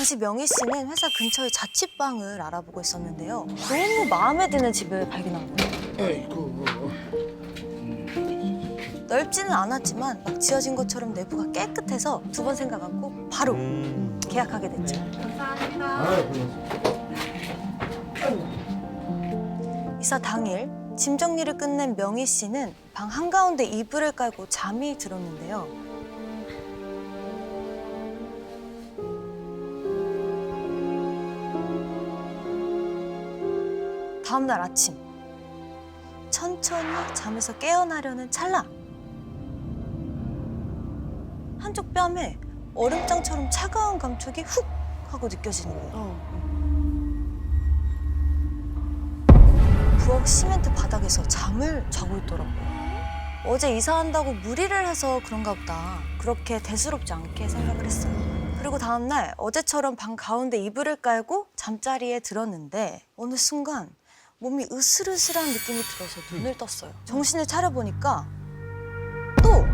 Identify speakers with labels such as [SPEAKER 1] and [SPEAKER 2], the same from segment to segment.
[SPEAKER 1] 당시 명희 씨는 회사 근처에 자취방을 알아보고 있었는데요. 너무 마음에 드는 집을 발견한 거예요.
[SPEAKER 2] 아이고.
[SPEAKER 1] 넓지는 않았지만 막 지어진 것처럼 내부가 깨끗해서 두 번 생각 않고 바로 계약하게 됐죠. 이사 당일 짐 정리를 끝낸 명희 씨는 방 한가운데 이불을 깔고 잠이 들었는데요. 다음 날 아침 천천히 잠에서 깨어나려는 찰나 한쪽 뺨에 얼음장처럼 차가운 감촉이 훅 하고 느껴지는 거예요. 부엌 시멘트 바닥에서 잠을 자고 있더라고요. 어제 이사한다고 무리를 해서 그런가 보다. 그렇게 대수롭지 않게 생각을 했어요. 그리고 다음 날 어제처럼 방 가운데 이불을 깔고 잠자리에 들었는데 어느 순간 몸이 으슬으슬한 느낌이 들어서 눈을 떴어요. 정신을 차려보니까 또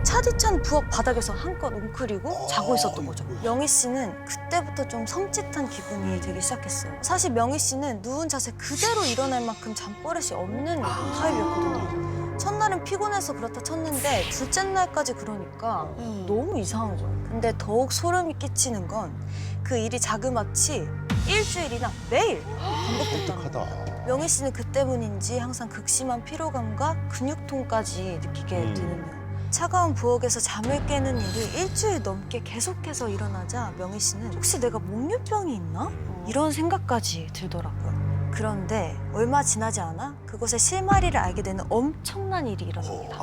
[SPEAKER 1] 차디찬 부엌 바닥에서 한껏 웅크리고 자고 있었던 거죠. 명희 씨는 그때부터 좀 섬찟한 기분이 들기 시작했어요. 사실 명희 씨는 누운 자세 그대로 일어날 만큼 잠버릇이 없는 타입이었거든요. 첫날은 피곤해서 그렇다 쳤는데 둘째 날까지 그러니까 너무 이상한 거예요. 근데 더욱 소름이 끼치는 건 그 일이 자그마치 일주일이나 매일 반복됐다는 거예요. 명희 씨는 그 때문인지 항상 극심한 피로감과 근육통까지 느끼게 되는데요. 차가운 부엌에서 잠을 깨는 일이 일주일 넘게 계속해서 일어나자 명희 씨는 혹시 내가 목류병이 있나? 이런 생각까지 들더라고요. 그런데 얼마 지나지 않아 그것의 실마리를 알게 되는 엄청난 일이 일어납니다.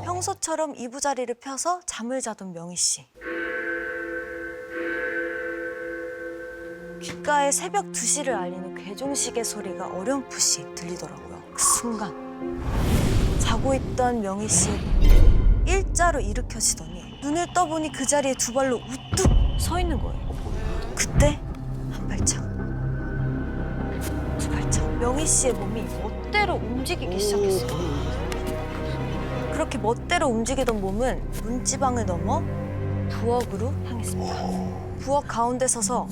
[SPEAKER 1] 평소처럼 이부자리를 펴서 잠을 자던 명희 씨. 귓가에 새벽 2시를 알리는 괴종시계 소리가 어렴풋이 들리더라고요. 그 순간 자고 있던 명희 씨 일자로 일으켜지더니 눈을 떠보니 그 자리에 두 발로 우뚝 서 있는 거예요. 그때 한 발짝, 두 발짝. 명희 씨의 몸이 멋대로 움직이기 시작했어요. 그렇게 멋대로 움직이던 몸은 문지방을 넘어 부엌으로 향했습니다. 부엌 가운데 서서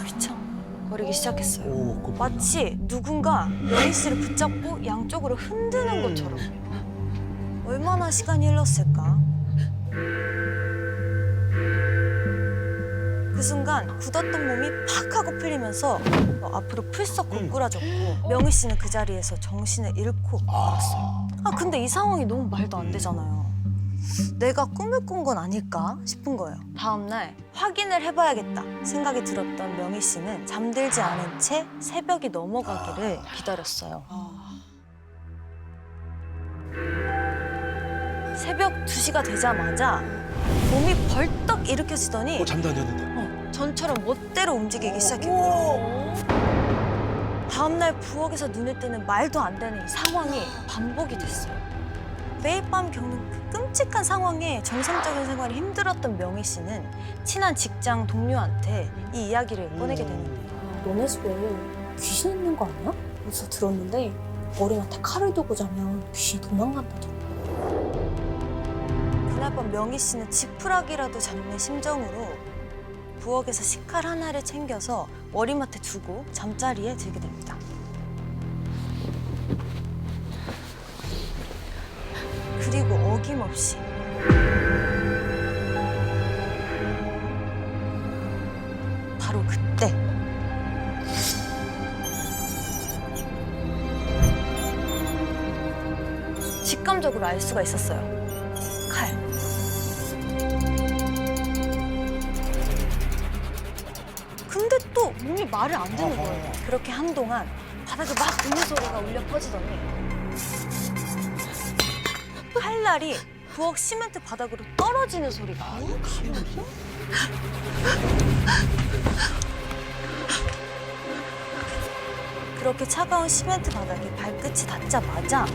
[SPEAKER 1] 휘청 거리기 시작했어요. 마치 누군가 명희 씨를 붙잡고 양쪽으로 흔드는 것처럼. 얼마나 시간이 흘렀을까? 그 순간 굳었던 몸이 팍 하고 풀리면서 앞으로 풀썩 거꾸라졌고 명희 씨는 그 자리에서 정신을 잃고 말았어요. 근데 이 상황이 너무 말도 안 되잖아요. 내가 꿈을 꾼 건 아닐까 싶은 거예요. 다음 날 확인을 해봐야겠다 생각이 들었던 명희 씨는 잠들지 않은 채 새벽이 넘어가기를 기다렸어요. 새벽 2시가 되자마자 몸이 벌떡 일으켜지더니
[SPEAKER 2] 잠도 안 잤는데.
[SPEAKER 1] 전처럼 멋대로 움직이기 시작했고요. 다음날 부엌에서 눈을 뜨는 말도 안 되는 이 상황이 반복이 됐어요. 매일 밤 겪는 그 끔찍한 상황에 정상적인 생활이 힘들었던 명희 씨는 친한 직장 동료한테 이 이야기를 꺼내게 되는데요.
[SPEAKER 3] 너네 집에 귀신 있는 거 아니야? 어디서 들었는데 머리맡에 칼을 두고 자면 귀신이 도망간다잖아.
[SPEAKER 1] 그날 밤 명희 씨는 지푸라기라도 잡는 심정으로 부엌에서 식칼 하나를 챙겨서 머리맡에 두고 잠자리에 들게 됩니다. 그리고 어김없이 바로 그때 직감적으로 알 수가 있었어요. 칼. 근데 또 몸이 말을 안 듣는 거예요. 그렇게 한동안 바닥에 막 드는 소리가 울려 퍼지더니 칼날이 부엌 시멘트 바닥으로 떨어지는 소리가. 그렇게 차가운 시멘트 바닥에 발끝이 닿자마자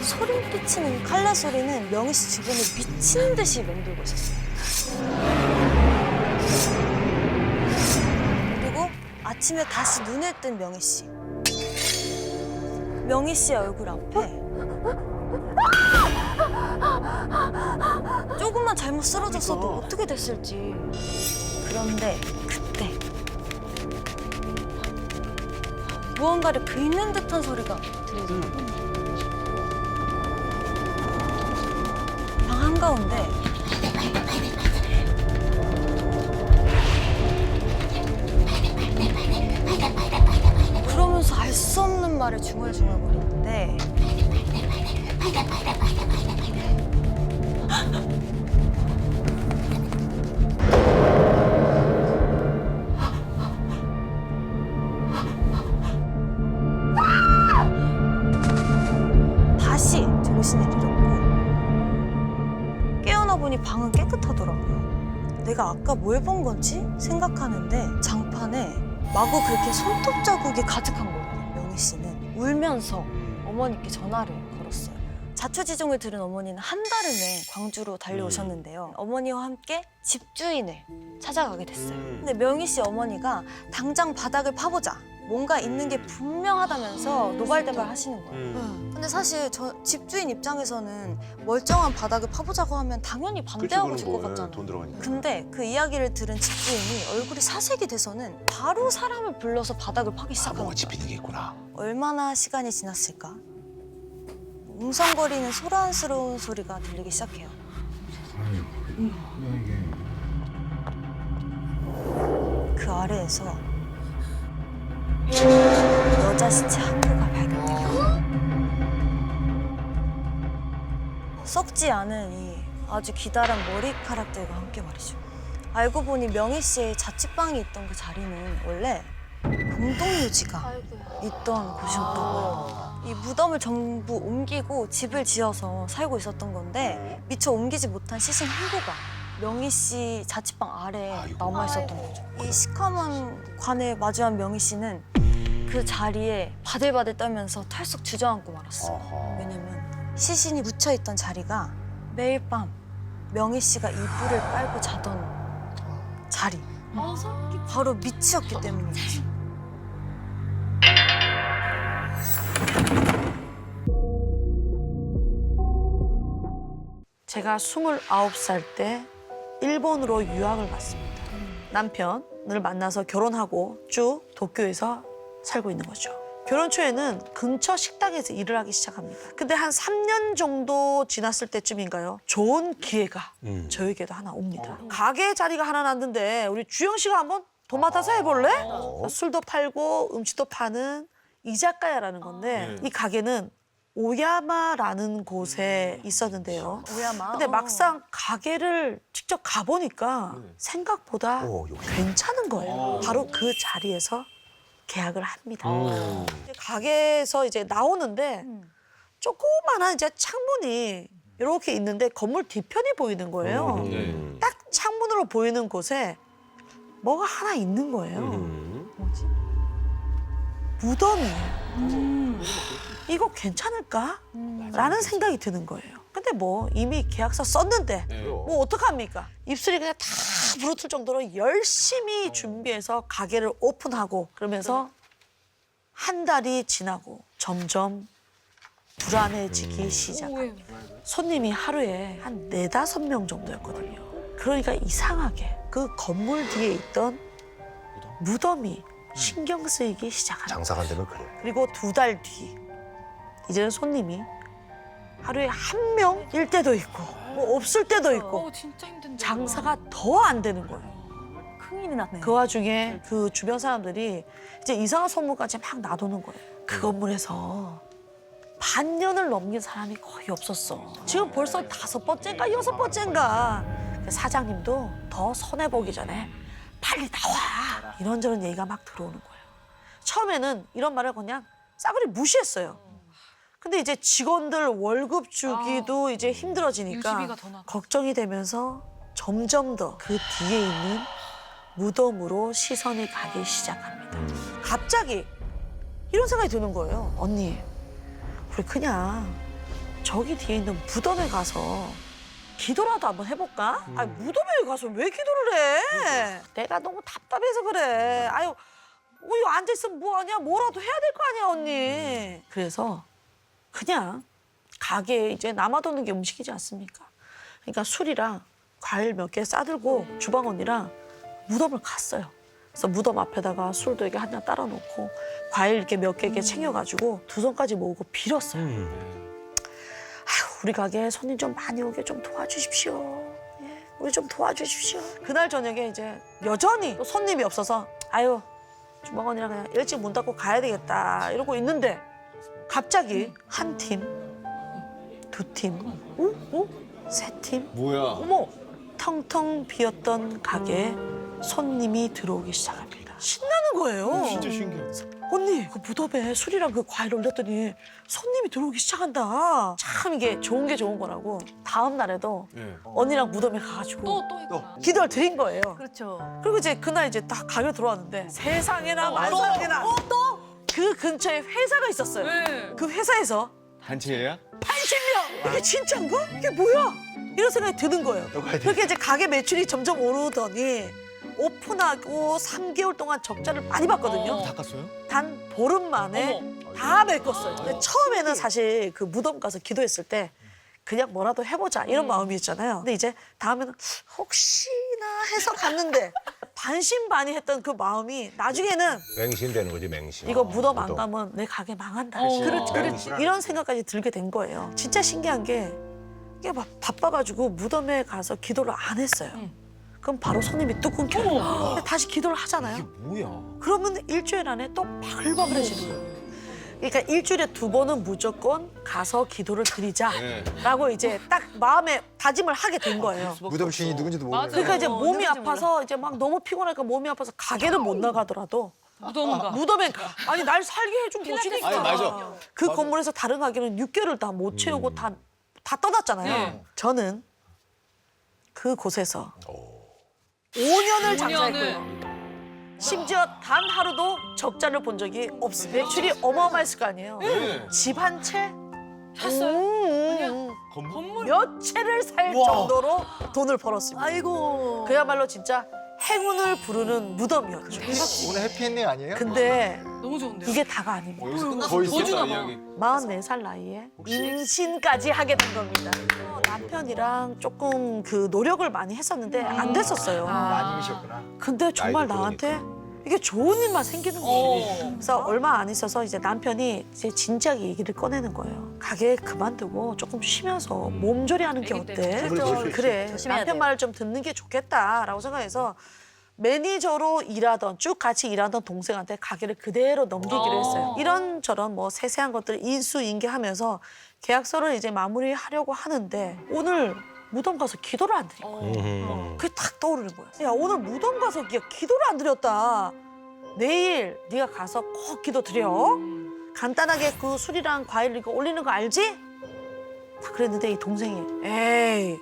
[SPEAKER 1] 소름 끼치는 칼날 소리는 명희 씨 주변을 미친 듯이 맴돌고 있었어요. 그리고 아침에 다시 눈을 뜬 명희 씨. 명희 씨의 얼굴 앞에 조금만 잘못 쓰러졌어도 어떻게 됐을지. 그런데 그때 무언가를 긁는 듯한 소리가 들리더라고요. 방 한가운데 그러면서 알 수 없는 말을 중얼중얼거리는데 다시 정신을 잃었고 깨어나 보니 방은 깨끗하더라고요. 내가 아까 뭘 본 건지 생각하는데 장판에 마구 그렇게 손톱 자국이 가득한 거예요. 명희 씨는 울면서 어머니께 전화를 걸었어요. 자초지종을 들은 어머니는 한 달 후에 광주로 달려오셨는데요. 어머니와 함께 집주인을 찾아가게 됐어요. 근데 명희 씨 어머니가 당장 바닥을 파보자. 뭔가 있는 게 분명하다면서 노발대발 하시는 거예요. 근데 사실 저 집주인 입장에서는 멀쩡한 바닥을 파보자고 하면 당연히 반대하고 질 것 같잖아요.
[SPEAKER 2] 돈 들어가니까.
[SPEAKER 1] 근데 그 이야기를 들은 집주인이 얼굴이 사색이 돼서는 바로 사람을 불러서 바닥을 파기 시작한
[SPEAKER 2] 뭐가
[SPEAKER 1] 거예요.
[SPEAKER 2] 짚이는 게 있구나.
[SPEAKER 1] 얼마나 시간이 지났을까? 웅성거리는 소란스러운 소리가 들리기 시작해요. 그 아래에서 여자 시체 한 구가 발견돼요. 썩지 않은 이 아주 기다란 머리카락들과 함께 말이죠. 알고 보니 명희 씨의 자취방이 있던 그 자리는 원래 공동묘지가 있던 곳이었다고요. 이 무덤을 전부 옮기고 집을 지어서 살고 있었던 건데 미처 옮기지 못한 시신 한 구가 명희 씨 자취방 아래에 남아 있었던 거죠. 이 시커먼 관을 마주한 명희 씨는 그 자리에 바들바들 떨면서 털썩 주저앉고 말았어요. 왜냐면 시신이 묻혀 있던 자리가 매일 밤 명희 씨가 이불을 빨고 자던 자리. 바로 밑이었기 때문이죠.
[SPEAKER 4] 제가 29살 때 일본으로 유학을 갔습니다. 남편을 만나서 결혼하고 쭉 도쿄에서 살고 있는 거죠. 결혼 초에는 근처 식당에서 일을 하기 시작합니다. 근데 한 3년 정도 지났을 때쯤인가요? 좋은 기회가 저에게도 하나 옵니다. 가게 자리가 하나 났는데 우리 주영 씨가 한번 도맡아서 해볼래? 술도 팔고 음식도 파는 이자카야라는 건데 이 가게는 오야마라는 곳에 있었는데요.
[SPEAKER 1] 오야마.
[SPEAKER 4] 근데 막상 가게를 직접 가보니까 생각보다 괜찮은 거예요. 바로 그 자리에서 계약을 합니다. 이제 가게에서 이제 나오는데 조그만한 이제 창문이 이렇게 있는데 건물 뒤편이 보이는 거예요. 딱 창문으로 보이는 곳에 뭐가 하나 있는 거예요. 뭐지? 무덤이에요. 이거 괜찮을까? 라는 생각이 드는 거예요. 근데 뭐 이미 계약서 썼는데 뭐 어떡합니까? 입술이 그냥 다 부르틀 정도로 열심히 준비해서 가게를 오픈하고 그러면서 한 달이 지나고 점점 불안해지기 시작합니다. 손님이 하루에 한 4-5명 정도였거든요. 그러니까 이상하게 그 건물 뒤에 있던 무덤이 신경 쓰이기 시작합니다.
[SPEAKER 2] 장사가 안 되면 그래.
[SPEAKER 4] 그리고 2달 뒤 이제는 손님이 하루에 1명일 때도 있고 뭐 없을 때도 있고
[SPEAKER 5] 진짜 힘든데.
[SPEAKER 4] 장사가 더 안 되는 거예요.
[SPEAKER 1] 큰일이 났네.
[SPEAKER 4] 그 와중에 그 주변 사람들이 이제 이상한 소문까지 막 나도는 거예요. 그 건물에서 반년을 넘긴 사람이 거의 없었어. 지금 벌써 5번째인가 6번째인가. 사장님도 더 손해보기 전에 빨리 나와. 이런저런 얘기가 막 들어오는 거예요. 처음에는 이런 말을 그냥 싸그리 무시했어요. 근데 이제 직원들 월급 주기도 이제 힘들어지니까
[SPEAKER 5] 유지비가 더 나가.
[SPEAKER 4] 걱정이 되면서 점점 더 그 뒤에 있는 무덤으로 시선이 가기 시작합니다. 갑자기 이런 생각이 드는 거예요. 언니, 우리 그냥 저기 뒤에 있는 무덤에 가서 기도라도 한번 해볼까? 아니, 무덤에 가서 왜 기도를 해? 내가 너무 답답해서 그래. 아유, 뭐 이거 앉아있으면 뭐하냐? 뭐라도 해야 될 거 아니야, 언니. 그래서 그냥 가게에 이제 남아도는 게 음식이지 않습니까? 그러니까 술이랑 과일 몇 개 싸들고 주방 언니랑 무덤을 갔어요. 그래서 무덤 앞에다가 술도 이렇게 한 잔 따라 놓고 과일 이렇게 몇 개 이렇게 챙겨가지고 두 손까지 모으고 빌었어요. 아휴, 우리 가게에 손님 좀 많이 오게 좀 도와주십시오. 예, 우리 좀 도와주십시오. 그날 저녁에 이제 여전히 또 손님이 없어서 아유, 주방 언니랑 그냥 일찍 문 닫고 가야 되겠다 이러고 있는데 갑자기 한 팀, 두 팀, 세 팀,
[SPEAKER 2] 뭐야?
[SPEAKER 4] 어머, 텅텅 비었던 가게에 손님이 들어오기 시작합니다. 신나는 거예요.
[SPEAKER 2] 진짜 신기하다.
[SPEAKER 4] 언니, 그 무덤에 술이랑 그 과일 올렸더니 손님이 들어오기 시작한다. 참 이게 좋은 게 좋은 거라고. 다음 날에도
[SPEAKER 2] 예.
[SPEAKER 4] 언니랑 무덤에 가가지고
[SPEAKER 2] 또.
[SPEAKER 4] 기도를 드린 거예요.
[SPEAKER 1] 그렇죠.
[SPEAKER 4] 그리고 이제 그날 이제 딱 가게 들어왔는데 세상에나 만상에나 그 근처에 회사가 있었어요. 그 회사에서
[SPEAKER 2] 단체야?
[SPEAKER 4] 80명! 이게 진짜인가? 이게 뭐야? 이런 생각이 드는 거예요. 그렇게 이제 가게 매출이 점점 오르더니 오픈하고 3개월 동안 적자를 많이 봤거든요.
[SPEAKER 2] 다 깠어요?
[SPEAKER 4] 단 보름 만에 다 메꿨어요. 근데 처음에는 사실 그 무덤 가서 기도했을 때 그냥 뭐라도 해보자 이런 마음이었잖아요. 근데 이제 다음에는 혹시나 해서 갔는데 반신반의했던 그 마음이 나중에는
[SPEAKER 5] 맹신되는 거지 맹신.
[SPEAKER 4] 이거 무덤 안 가면 내 가게 망한다. 그렇지. 이런 생각까지 들게 된 거예요. 진짜 신기한 게 이게 막 바빠가지고 무덤에 가서 기도를 안 했어요. 그럼 바로 손님이 뚝 끊겨요. 근데 다시 기도를 하잖아요.
[SPEAKER 2] 이게 뭐야?
[SPEAKER 4] 그러면 일주일 안에 또 바글바글해지는 거예요. 그러니까 일주일에 2번은 무조건 가서 기도를 드리자라고 이제 딱 마음에 다짐을 하게 된 거예요.
[SPEAKER 5] 무덤 신이 누군지도 모르는.
[SPEAKER 4] 그러니까 이제 몸이 아파서 이제 막 너무 피곤하니까 몸이 아파서 가게는 못 나가더라도 무덤에 가. 아니 날 살게 해준 곳이니까.
[SPEAKER 2] 아니, 맞아.
[SPEAKER 4] 그 건물에서 다른 가게는 6개월을 다 못 채우고 다 떠났잖아요. 저는 그곳에서 5년을 장사했고요. 심지어 단 하루도 적자를 본 적이 없어요. 매출이 어마어마했을 거 아니에요.
[SPEAKER 2] 네.
[SPEAKER 4] 집 한 채?
[SPEAKER 2] 건물?
[SPEAKER 4] 몇 채를 살 정도로 돈을 벌었습니다.
[SPEAKER 1] 아이고.
[SPEAKER 4] 그야말로 진짜 행운을 부르는 무덤이었죠.
[SPEAKER 5] 오늘 해피엔딩 아니에요?
[SPEAKER 4] 근데
[SPEAKER 6] 너무 좋은데요?
[SPEAKER 4] 이게 다가 아닙니다.
[SPEAKER 2] 여기서 더 있었다 이야기.
[SPEAKER 4] 44살 나이에 임신까지 하게 된 겁니다. 남편이랑 조금 그 노력을 많이 했었는데 안 됐었어요.
[SPEAKER 5] 아님이셨구나.
[SPEAKER 4] 근데 정말
[SPEAKER 5] 나이도
[SPEAKER 4] 나한테 이게 좋은 일만 생기는 거예요. 그래서 얼마 안 있어서 이제 남편이 이제 진지하게 얘기를 꺼내는 거예요. 가게 그만두고 조금 쉬면서 몸조리하는 게 어때? 그래.
[SPEAKER 1] 조심해야
[SPEAKER 4] 남편
[SPEAKER 1] 돼요.
[SPEAKER 4] 말을 좀 듣는 게 좋겠다라고 생각해서 매니저로 일하던 쭉 같이 일하던 동생한테 가게를 그대로 넘기기로 했어요. 이런저런 뭐 세세한 것들 인수인계하면서 계약서를 이제 마무리하려고 하는데 오늘 무덤 가서 기도를 안 드린 거예요. 그게 딱 떠오르는 거야. 야, 오늘 무덤 가서 기도를 안 드렸다. 내일 네가 가서 꼭 기도 드려. 간단하게 그 술이랑 과일 이거 올리는 거 알지? 다 그랬는데 이 동생이 에이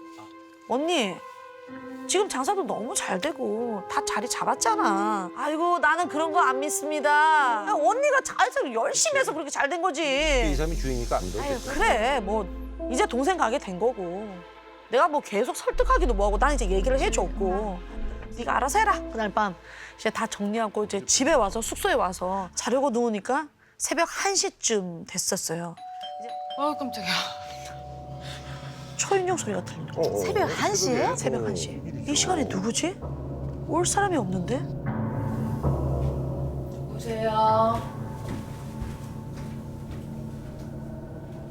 [SPEAKER 4] 언니 지금 장사도 너무 잘 되고 다 자리 잡았잖아. 아이고 나는 그런 거 안 믿습니다. 야, 언니가 잘해서 열심히 해서 그렇게 잘 된 거지.
[SPEAKER 5] 이 사람이 주인이니까 안 돼.
[SPEAKER 4] 아유 그래 뭐 이제 동생 가게 된 거고 내가 뭐 계속 설득하기도 뭐하고 난 이제 얘기를 해줬고 네가 알아서 해라. 그날 밤 이제 다 정리하고 이제 집에 와서 숙소에 와서 자려고 누우니까 새벽 1시쯤 됐었어요.
[SPEAKER 6] 아 깜짝이야.
[SPEAKER 4] 초인종 소리가 들리는 거예요.
[SPEAKER 1] 새벽 1시에?
[SPEAKER 4] 새벽 1시. 이 시간에 누구지? 올 사람이 없는데?
[SPEAKER 6] 누구세요?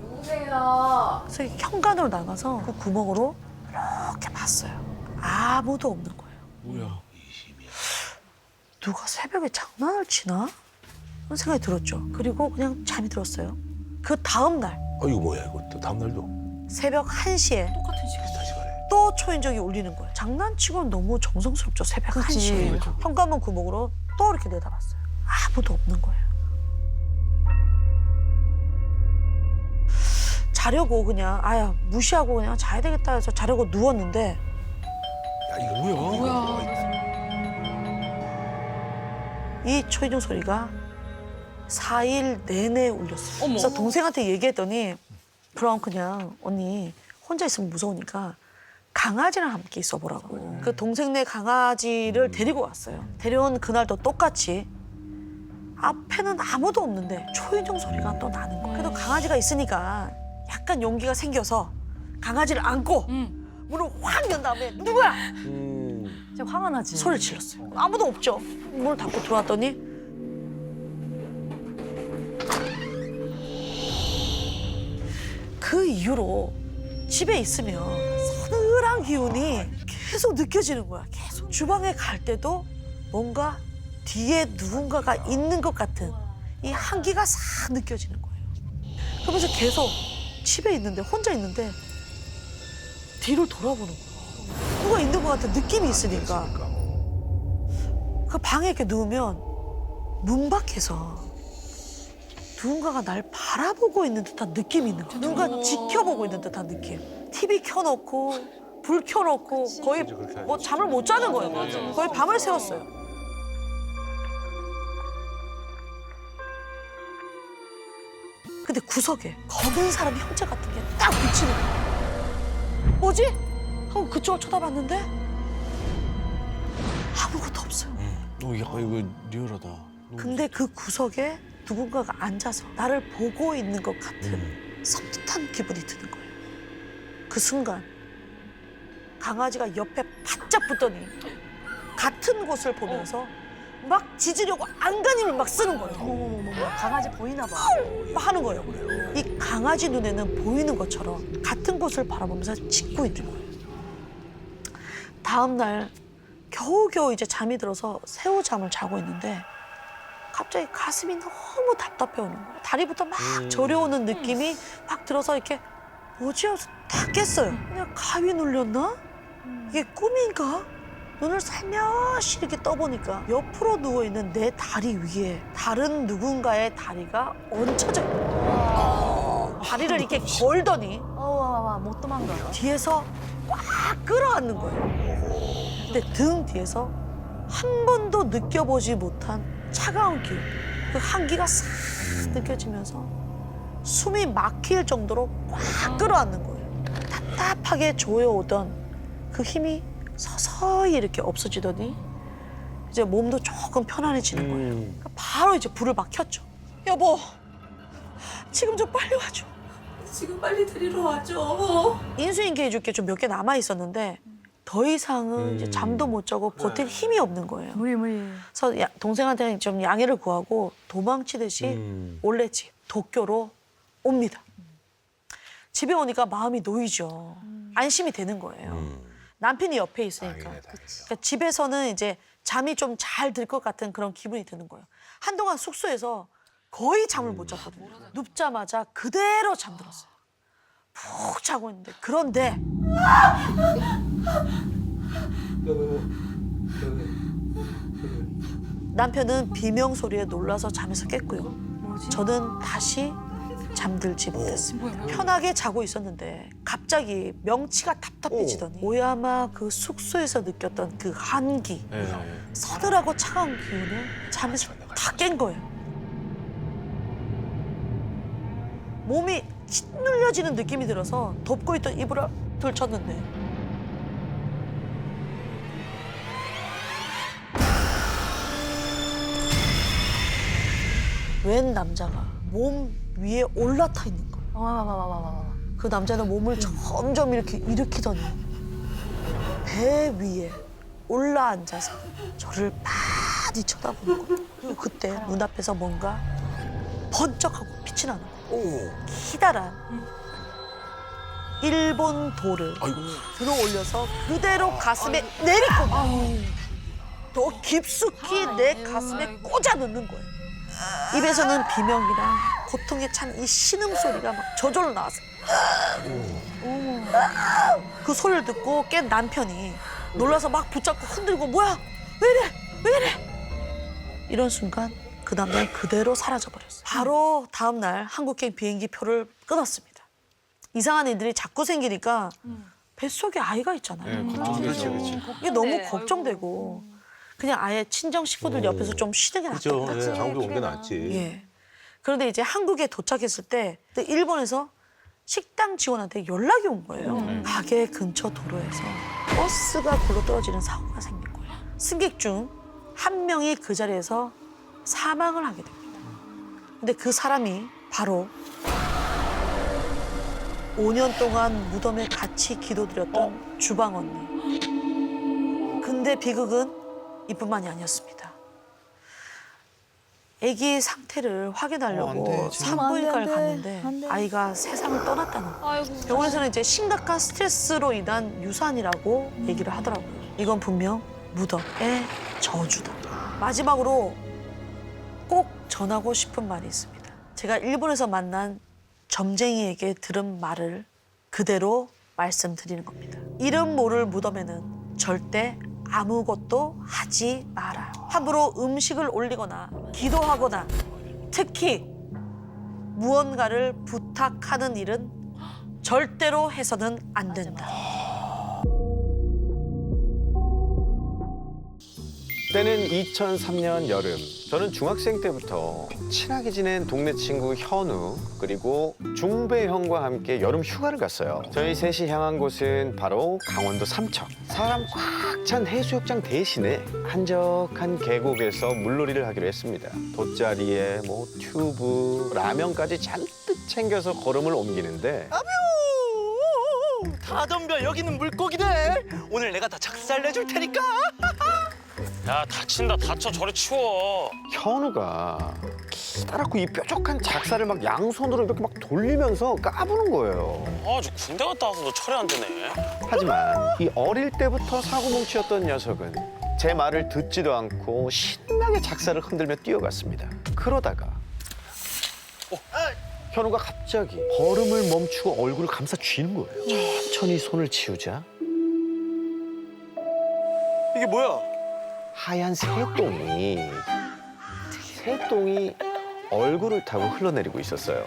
[SPEAKER 6] 누구세요?
[SPEAKER 4] 그래서 이렇게 현관으로 나가서 그 구멍으로 이렇게 봤어요. 아무도 없는 거예요.
[SPEAKER 2] 뭐야?
[SPEAKER 4] 누가 새벽에 장난을 치나? 그런 생각이 들었죠. 그리고 그냥 잠이 들었어요. 그 다음 날
[SPEAKER 5] 이거 뭐야 이것도 다음 날도
[SPEAKER 4] 새벽 1시에
[SPEAKER 6] 똑같은 시간.
[SPEAKER 5] 다시 가래.
[SPEAKER 4] 또 초인종이 울리는 거예요. 장난치고는 너무 정성스럽죠. 새벽 1시에. 현관문 구멍으로 또 이렇게 내다봤어요. 아무도 없는 거예요. 자려고 그냥 아야 무시하고 그냥 자야 되겠다 해서 자려고 누웠는데
[SPEAKER 5] 야 이거
[SPEAKER 6] 뭐야?
[SPEAKER 4] 이 초인종 소리가 4일 내내 울렸어요.
[SPEAKER 6] 어머.
[SPEAKER 4] 그래서 동생한테 얘기했더니 그럼 그냥 언니 혼자 있으면 무서우니까 강아지랑 함께 있어보라고. 그 동생네 강아지를 데리고 왔어요. 데려온 그날도 똑같이 앞에는 아무도 없는데 초인종 소리가 또 나는 거예요. 그래도 강아지가 있으니까 약간 용기가 생겨서 강아지를 안고 문을 확 연 다음에 누구야?
[SPEAKER 6] 진짜 화가 나지.
[SPEAKER 4] 소리를 질렀어요. 아무도 없죠. 문을 닫고 들어왔더니 그 이후로 집에 있으면 서늘한 기운이 계속 느껴지는 거야. 계속. 주방에 갈 때도 뭔가 뒤에 누군가가 있는 것 같은 이 한기가 싹 느껴지는 거예요. 그러면서 계속 집에 있는데 혼자 있는데 뒤를 돌아보는 거야. 누가 있는 것 같은 느낌이 있으니까. 그 방에 이렇게 누우면 문 밖에서 누군가가 날 바라보고 있는 듯한 느낌이 있는 거야. 누군가 지켜보고 있는 듯한 느낌. TV 켜놓고 불 켜놓고 거의
[SPEAKER 5] 맞아, 그렇게
[SPEAKER 4] 뭐
[SPEAKER 5] 하죠.
[SPEAKER 4] 잠을 못 자는 거예요. 거의 밤을 새웠어요. 근데 구석에 검은 사람 형체 같은 게 딱 비치는 거야. 뭐지? 하고 그쪽을 쳐다봤는데 아무것도 없어요.
[SPEAKER 2] 약간 이거 리얼하다.
[SPEAKER 4] 근데 그 구석에 누군가가 앉아서 나를 보고 있는 것 같은 섬뜩한 기분이 드는 거예요. 그 순간 강아지가 옆에 바짝 붙더니 같은 곳을 보면서 막 짖으려고 안간힘을 막 쓰는 거예요.
[SPEAKER 6] 강아지 보이나 봐.
[SPEAKER 4] 막 하는 거예요. 이 강아지 눈에는 보이는 것처럼 같은 곳을 바라보면서 짖고 있는 거예요. 다음 날 겨우겨우 이제 잠이 들어서 새우잠을 자고 있는데 갑자기 가슴이 너무 답답해 오는 거예요. 다리부터 막 저려오는 느낌이 막 들어서 이렇게 뭐지 하면서 딱 깼어요. 그냥 가위 눌렸나? 이게 꿈인가? 눈을 살며시 이렇게 떠보니까 옆으로 누워있는 내 다리 위에 다른 누군가의 다리가 얹혀져 있는 거예요. 다리를 이렇게 걸더니
[SPEAKER 6] 와, 못 도망가.
[SPEAKER 4] 뒤에서 꽉 끌어안는 거예요. 근데 등 뒤에서 한 번도 느껴보지 못한 차가운 기운, 그 한기가 싹 느껴지면서 숨이 막힐 정도로 꽉 끌어안는 거예요. 답답하게 조여오던 그 힘이 서서히 이렇게 없어지더니 이제 몸도 조금 편안해지는 거예요. 그러니까 바로 이제 불을 막 켰죠. 여보, 지금 좀 빨리 와줘.
[SPEAKER 3] 지금 빨리 데리러 와줘.
[SPEAKER 4] 인수인계 해줄 게 좀 몇 개 남아 있었는데 더 이상은 이제 잠도 못 자고 버틸 힘이 없는 거예요.
[SPEAKER 6] 무리.
[SPEAKER 4] 그래서 동생한테는 좀 양해를 구하고 도망치듯이 원래 집 도쿄로 옵니다. 집에 오니까 마음이 놓이죠. 안심이 되는 거예요. 남편이 옆에 있으니까.
[SPEAKER 5] 다행이네, 다행이네.
[SPEAKER 4] 그러니까 집에서는 이제 잠이 좀 잘 들 것 같은 그런 기분이 드는 거예요. 한동안 숙소에서 거의 잠을 못 잤거든요. 눕자마자 그대로 잠들었어요. 푹 자고 있는데 그런데 남편은 비명 소리에 놀라서 잠에서 깼고요. 저는 다시 잠들지 못했습니다. 편하게 자고 있었는데 갑자기 명치가 답답해지더니 오야마 그 숙소에서 느꼈던 그 한기, 서늘하고 차가운 기운을 잠에서 다 깬 거예요. 몸이 짓눌려지는 느낌이 들어서 덮고 있던 이불을 들쳤는데 웬 남자가 몸 위에 올라타 있는 거예요.
[SPEAKER 6] 와.
[SPEAKER 4] 그 남자는 몸을 점점 이렇게 일으키더니 배 위에 올라앉아서 저를 많이 쳐다보는 거예요. 그리고 그때 눈앞에서 뭔가 번쩍하고 빛이 나는 거예요. 기다란 일본 돌을 들어 올려서 그대로 가슴에 내리꽂는 더 깊숙이 내 가슴에 꽂아 넣는 거예요. 입에서는 비명이랑 고통에 찬 이 신음소리가 막 저절로 나왔어요. 그 소리를 듣고 깬 남편이 놀라서 막 붙잡고 흔들고 뭐야? 왜 이래? 왜 이래? 이런 순간 그 남자는 그대로 사라져버렸어요. 바로 다음 날 한국행 비행기 표를 끊었습니다. 이상한 일들이 자꾸 생기니까 뱃속에 아이가 있잖아요.
[SPEAKER 2] 그렇지.
[SPEAKER 4] 이게 너무 걱정되고 그냥 아예 친정 식구들 옆에서 좀 쉬는 게
[SPEAKER 5] 그렇죠.
[SPEAKER 4] 낫겠다.
[SPEAKER 5] 예, 한국에 온 게 낫지.
[SPEAKER 4] 예. 그런데 이제 한국에 도착했을 때 일본에서 식당 직원한테 연락이 온 거예요. 가게 근처 도로에서 버스가 굴러떨어지는 사고가 생긴 거예요. 승객 중 한 명이 그 자리에서 사망을 하게 됩니다. 근데 그 사람이 바로 5년 동안 무덤에 같이 기도드렸던 주방 언니. 근데 비극은 이뿐만이 아니었습니다. 아기 상태를 확인하려고
[SPEAKER 2] 안 돼, 지금.
[SPEAKER 4] 산부인과를
[SPEAKER 6] 안 돼,
[SPEAKER 4] 갔는데
[SPEAKER 6] 안 돼.
[SPEAKER 4] 아이가 세상을 떠났다는 거.
[SPEAKER 3] 아이고.
[SPEAKER 4] 병원에서는 이제 심각한 스트레스로 인한 유산이라고 얘기를 하더라고요. 이건 분명 무덤의 저주다. 마지막으로 꼭 전하고 싶은 말이 있습니다. 제가 일본에서 만난 점쟁이에게 들은 말을 그대로 말씀드리는 겁니다. 이름 모를 무덤에는 절대 아무것도 하지 말아요. 함부로 음식을 올리거나 기도하거나 특히 무언가를 부탁하는 일은 절대로 해서는 안 된다.
[SPEAKER 5] 때는 2003년 여름. 저는 중학생 때부터 친하게 지낸 동네 친구 현우 그리고 중배 형과 함께 여름 휴가를 갔어요. 저희 셋이 향한 곳은 바로 강원도 삼척. 사람 꽉 찬 해수욕장 대신에 한적한 계곡에서 물놀이를 하기로 했습니다. 돗자리에 뭐 튜브, 라면까지 잔뜩 챙겨서 걸음을 옮기는데
[SPEAKER 2] 다 덤벼. 여기는 물고기들. 오늘 내가 다 작살 내줄 테니까.
[SPEAKER 7] 야 다친다 다쳐 저리 치워.
[SPEAKER 5] 현우가 따라고 이 뾰족한 작살을 막 양손으로 이렇게 막 돌리면서 까부는 거예요.
[SPEAKER 7] 아 저 군대 갔다 와서 너 철이 안 드네.
[SPEAKER 5] 하지만 이 어릴 때부터 사고뭉치였던 녀석은 제 말을 듣지도 않고 신나게 작살을 흔들며 뛰어갔습니다. 그러다가 현우가 갑자기 걸음을 멈추고 얼굴을 감싸 쥐는 거예요. 천천히 손을 치우자
[SPEAKER 2] 이게 뭐야?
[SPEAKER 5] 하얀 새똥이 얼굴을 타고 흘러내리고 있었어요.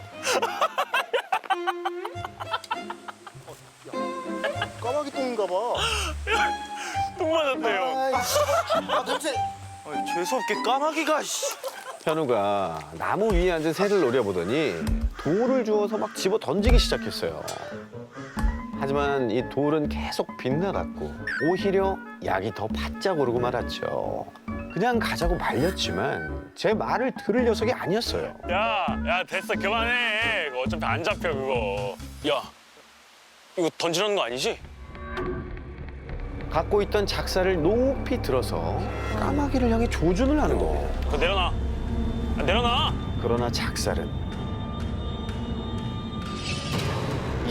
[SPEAKER 2] 까마귀 똥인가 봐.
[SPEAKER 7] 똥 맞았대요.
[SPEAKER 2] 아 냄새. 재수없게 까마귀가. 씨.
[SPEAKER 5] 현우가 나무 위에 앉은 새를 노려보더니 돌을 주워서 막 집어 던지기 시작했어요. 하지만 이 돌은 계속 빗나갔고 오히려 약이 더 바짝 오르고 말았죠. 그냥 가자고 말렸지만 제 말을 들을 녀석이 아니었어요.
[SPEAKER 7] 야 됐어 그만해. 그거 어차피 안 잡혀 그거. 야 이거 던지라는 거 아니지?
[SPEAKER 5] 갖고 있던 작살을 높이 들어서 까마귀를 향해 조준을 하는 겁니다.
[SPEAKER 7] 그거 내려놔. 야, 내려놔.
[SPEAKER 5] 그러나 작살은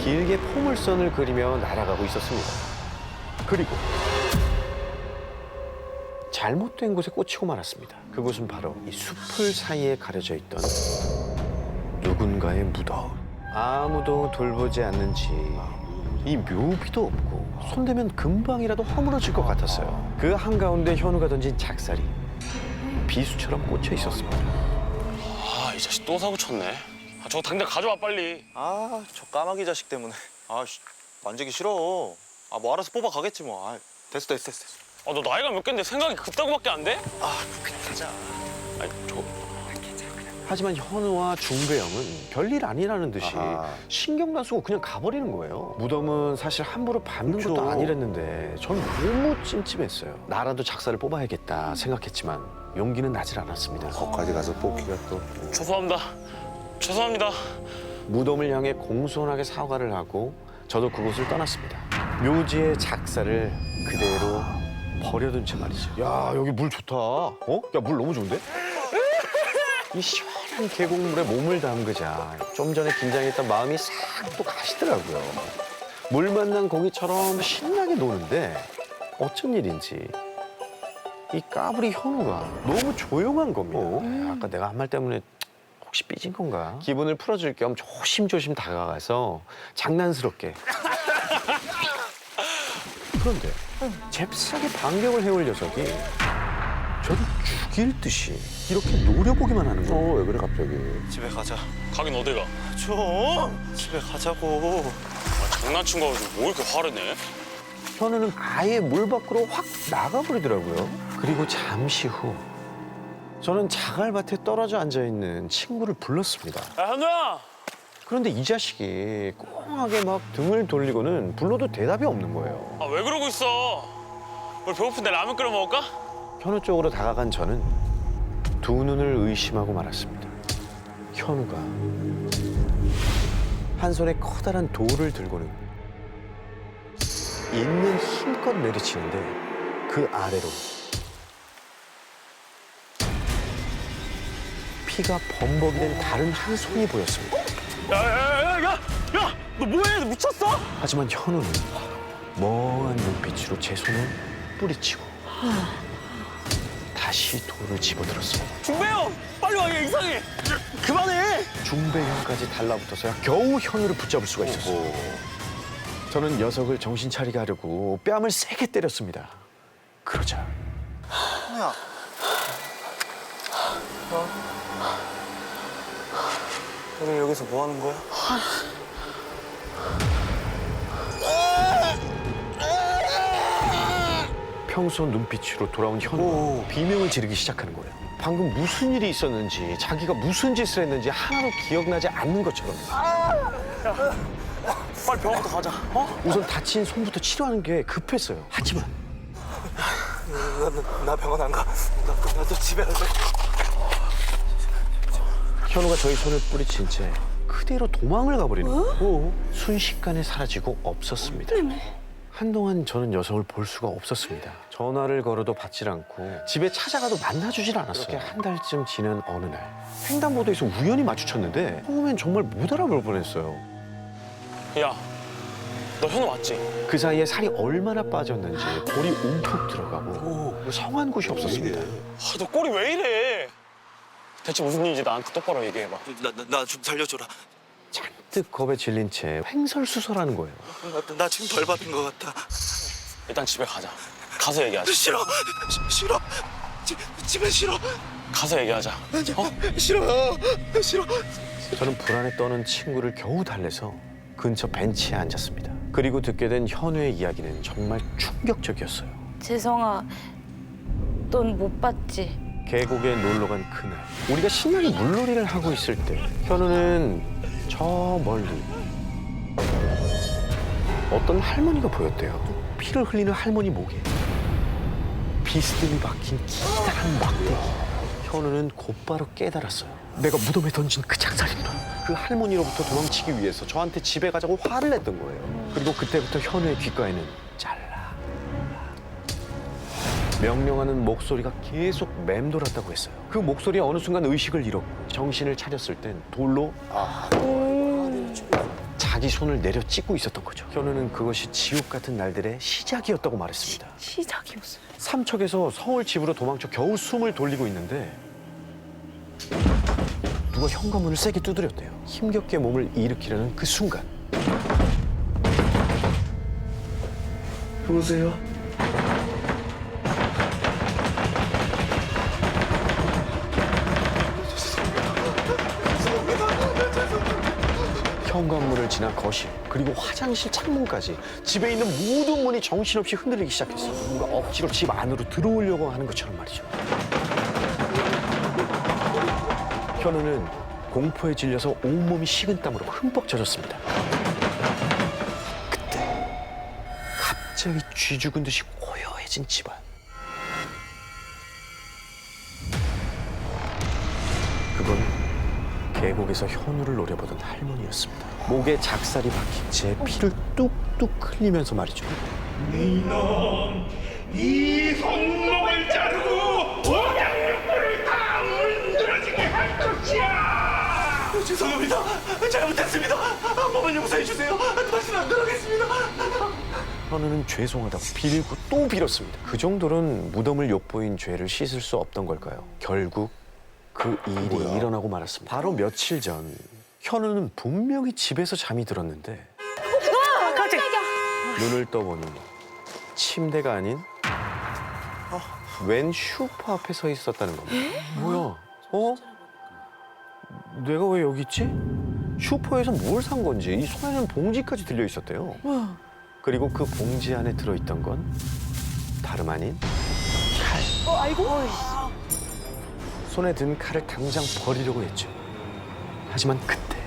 [SPEAKER 5] 길게 포물선을 그리며 날아가고 있었습니다. 그리고 잘못된 곳에 꽂히고 말았습니다. 그곳은 바로 이 숲을 사이에 가려져 있던 누군가의 무덤. 아무도 돌보지 않는지 이 묘비도 없고 손대면 금방이라도 허물어질 것 같았어요. 그 한가운데 현우가 던진 작살이 비수처럼 꽂혀 있었습니다.
[SPEAKER 7] 아 이 자식 또 사고 쳤네. 아 저거 당장 가져와 빨리.
[SPEAKER 2] 아, 저 까마귀 자식 때문에. 아, 만지기 싫어. 아, 뭐 알아서 뽑아 가겠지 뭐. 아, 됐어.
[SPEAKER 7] 아 너 나이가 몇 갠데 생각이 그따구밖에 안 돼?
[SPEAKER 2] 아, 그냥 가자.
[SPEAKER 7] 아니 저거
[SPEAKER 5] 하지만 현우와 중배영은 별일 아니라는 듯이
[SPEAKER 2] 아하.
[SPEAKER 5] 신경도 안 쓰고 그냥 가버리는 거예요. 무덤은 사실 함부로 밟는
[SPEAKER 2] 그렇죠.
[SPEAKER 5] 것도 아니랬는데 전 너무 찜찜했어요. 나라도 작사를 뽑아야겠다 생각했지만 용기는 나질 않았습니다. 거기까지 가서 뽑기가 또.
[SPEAKER 7] 죄송합니다.
[SPEAKER 5] 무덤을 향해 공손하게 사과를 하고 저도 그곳을 떠났습니다. 묘지의 작사를 그대로 버려둔 채 말이죠. 야, 여기 물 좋다. 어? 야, 물 너무 좋은데? 이 시원한 계곡물에 몸을 담그자 좀 전에 긴장했던 마음이 싹 또 가시더라고요. 물 만난 고기처럼 신나게 노는데 어쩐 일인지 이 까불이 현우가 너무 조용한 겁니다. 아까 내가 한 말 때문에 혹시 삐진 건가? 기분을 풀어줄 겸 조심조심 다가가서 장난스럽게 그런데 잽싸게 반격을 해올 녀석이 저를 죽일 듯이 이렇게 노려보기만 하는 거예요. 왜 그래 갑자기?
[SPEAKER 2] 집에 가자.
[SPEAKER 7] 가긴 어디가?
[SPEAKER 2] 좀 집에 가자고.
[SPEAKER 7] 아, 장난친 거 가지고 뭐 이렇게 화를 내?
[SPEAKER 5] 현우는 아예 물 밖으로 확 나가버리더라고요. 그리고 잠시 후 저는 자갈밭에 떨어져 앉아있는 친구를 불렀습니다.
[SPEAKER 7] 야 현우야.
[SPEAKER 5] 그런데 이 자식이 꽁하게 막 등을 돌리고는 불러도 대답이 없는 거예요.
[SPEAKER 7] 아 왜 그러고 있어? 우리 배고픈데 라면 끓여 먹을까?
[SPEAKER 5] 현우 쪽으로 다가간 저는 두 눈을 의심하고 말았습니다. 현우가 한 손에 커다란 돌을 들고는 있는 힘껏 내리치는데 그 아래로 피가 범벅이 된 다른 한 손이 보였습니다.
[SPEAKER 7] 야! 너 뭐해? 너 미쳤어?
[SPEAKER 5] 하지만 현우는 멍한 눈빛으로 제 손을 뿌리치고 다시 돌을 집어들었습니다.
[SPEAKER 7] 중배형! 빨리 와, 얘 이상해! 그만해!
[SPEAKER 5] 중배형까지 달라붙어서야 겨우 현우를 붙잡을 수가 있었어요. 저는 녀석을 정신 차리게 하려고 뺨을 세게 때렸습니다. 그러자
[SPEAKER 2] 현우야. 너는 여기서 뭐 하는 거야?
[SPEAKER 5] 평소 눈빛으로 돌아온 현우가 비명을 지르기 시작하는 거예요. 방금 무슨 일이 있었는지, 자기가 무슨 짓을 했는지 하나도 기억나지 않는 것처럼.
[SPEAKER 2] 빨리 병원부터 가자. 어?
[SPEAKER 5] 우선 다친 손부터 치료하는 게 급했어요. 하지만
[SPEAKER 2] 나 병원 안 가. 나도 집에 갈래.
[SPEAKER 5] 현우가 저희 손을 뿌리친 채 그대로 도망을 가버리는 거예요. 순식간에 사라지고 없었습니다. 한동안 저는 녀석을 볼 수가 없었습니다. 전화를 걸어도 받질 않고 집에 찾아가도 만나주질 않았어요. 그렇게 한 달쯤 지난 어느 날 횡단보도에서 우연히 마주쳤는데 처음엔 정말 못 알아볼 뻔했어요.
[SPEAKER 7] 야, 너 현우 맞지?
[SPEAKER 5] 그 사이에 살이 얼마나 빠졌는지 볼이 움푹 들어가고 성한 곳이 없었습니다.
[SPEAKER 7] 아, 너 꼴이 왜 이래? 대체 무슨 일인지 나한테 똑바로 얘기해봐.
[SPEAKER 2] 나 좀 살려줘라.
[SPEAKER 5] 잔뜩 겁에 질린 채 횡설수설하는 거예요.
[SPEAKER 2] 나 지금 벌 받은 것 같아.
[SPEAKER 7] 일단 집에 가자. 가서 얘기하자.
[SPEAKER 2] 싫어. 집에 싫어.
[SPEAKER 7] 가서 얘기하자.
[SPEAKER 2] 싫어.
[SPEAKER 5] 저는 불안에 떠는 친구를 겨우 달래서 근처 벤치에 앉았습니다. 그리고 듣게 된 현우의 이야기는 정말 충격적이었어요.
[SPEAKER 3] 재성아, 넌 못 봤지?
[SPEAKER 5] 계곡에 놀러 간 그날 우리가 신나게 물놀이를 하고 있을 때 현우는 저 멀리 어떤 할머니가 보였대요. 피를 흘리는 할머니 목에 비스듬히 박힌 기다란 막대기. 현우는 곧바로 깨달았어요. 내가 무덤에 던진 그 작살인가. 그 할머니로부터 도망치기 위해서 저한테 집에 가자고 화를 냈던 거예요. 그리고 그때부터 현우의 귓가에는 잘라 명령하는 목소리가 계속 맴돌았다고 했어요. 그 목소리에 어느 순간 의식을 잃었고 정신을 차렸을 땐 돌로 자기 손을 내려 찢고 있었던 거죠. 현우는 그것이 지옥 같은 날들의 시작이었다고 말했습니다.
[SPEAKER 3] 시작이었어요.
[SPEAKER 5] 삼척에서 서울 집으로 도망쳐 겨우 숨을 돌리고 있는데 누가 현관문을 세게 두드렸대요. 힘겹게 몸을 일으키려는 그 순간
[SPEAKER 2] 여보세요?
[SPEAKER 5] 현관문을 지나 거실 그리고 화장실 창문까지 집에 있는 모든 문이 정신없이 흔들리기 시작했어요. 누가 억지로 집 안으로 들어오려고 하는 것처럼 말이죠. 현우는 공포에 질려서 온몸이 식은땀으로 흠뻑 젖었습니다. 그때 갑자기 쥐 죽은 듯이 고요해진 집안. 그건 계곡에서 현우를 노려보던 할머니였습니다. 목에 작살이 박힌 채 피를 뚝뚝 흘리면서 말이죠.
[SPEAKER 8] 이 손목을 자르고 오장육부를 다 문드러지게 할 것이야.
[SPEAKER 2] 죄송합니다. 잘못했습니다. 한 번만 용서해 주세요. 다시는 안 그러겠습니다.
[SPEAKER 5] 현우는 죄송하다고 빌고 또 빌었습니다. 그 정도는 무덤을 욕보인 죄를 씻을 수 없던 걸까요? 결국 그 일이 일어나고 말았습니다. 바로 며칠 전 현우는 분명히 집에서 잠이 들었는데 눈을 떠보니 침대가 아닌 웬 슈퍼 앞에 서 있었다는 겁니다. 뭐야? 내가 왜 여기 있지? 슈퍼에서 뭘 산 건지 이 손에는 봉지까지 들려 있었대요. 그리고 그 봉지 안에 들어있던 건 다름 아닌 칼. 손에 든 칼을 당장 버리려고 했죠. 하지만 그때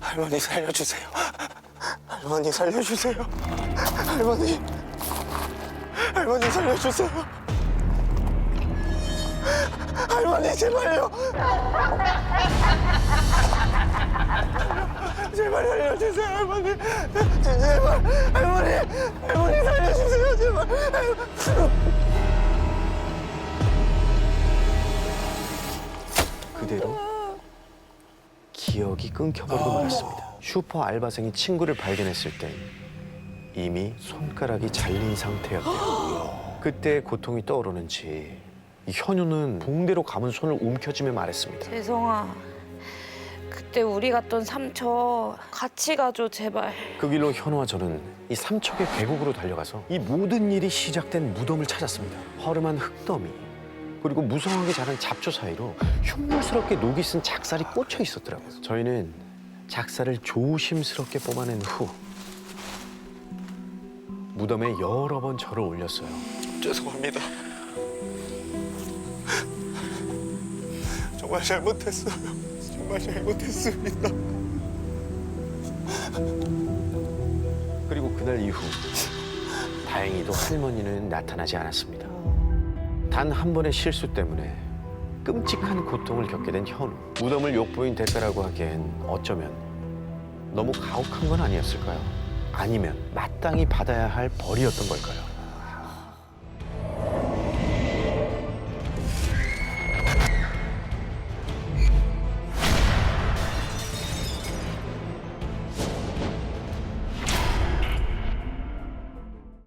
[SPEAKER 2] 할머니 살려주세요. 할머니 살려주세요. 할머니 살려주세요. 할머니 제발요. 제발 살려주세요 할머니. 제발 할머니 살려주세요 제발.
[SPEAKER 5] 그대로 기억이 끊겨버리고 말았습니다. 슈퍼 알바생이 친구를 발견했을 땐 이미 손가락이 잘린 상태였대요. 그때 고통이 떠오르는지 이 현우는 붕대로 감은 손을 움켜쥐며 말했습니다.
[SPEAKER 9] 재성아, 그때 우리 갔던 삼척 같이 가줘 제발.
[SPEAKER 5] 그 길로 현우와 저는 이 삼척의 계곡으로 달려가서 이 모든 일이 시작된 무덤을 찾았습니다. 허름한 흙더미 그리고 무성하게 자란 잡초 사이로 흉물스럽게 녹이 쓴 작살이 꽂혀 있었더라고요. 저희는 작살을 조심스럽게 뽑아낸 후 무덤에 여러 번 절을 올렸어요.
[SPEAKER 2] 죄송합니다. 정말 잘못했어요. 정말 잘못했습니다.
[SPEAKER 5] 그리고 그날 이후 다행히도 할머니는 나타나지 않았습니다. 단 한 번의 실수 때문에 끔찍한 고통을 겪게 된 현우. 무덤을 욕보인 대가라고 하기엔 어쩌면 너무 가혹한 건 아니었을까요? 아니면 마땅히 받아야 할 벌이었던 걸까요?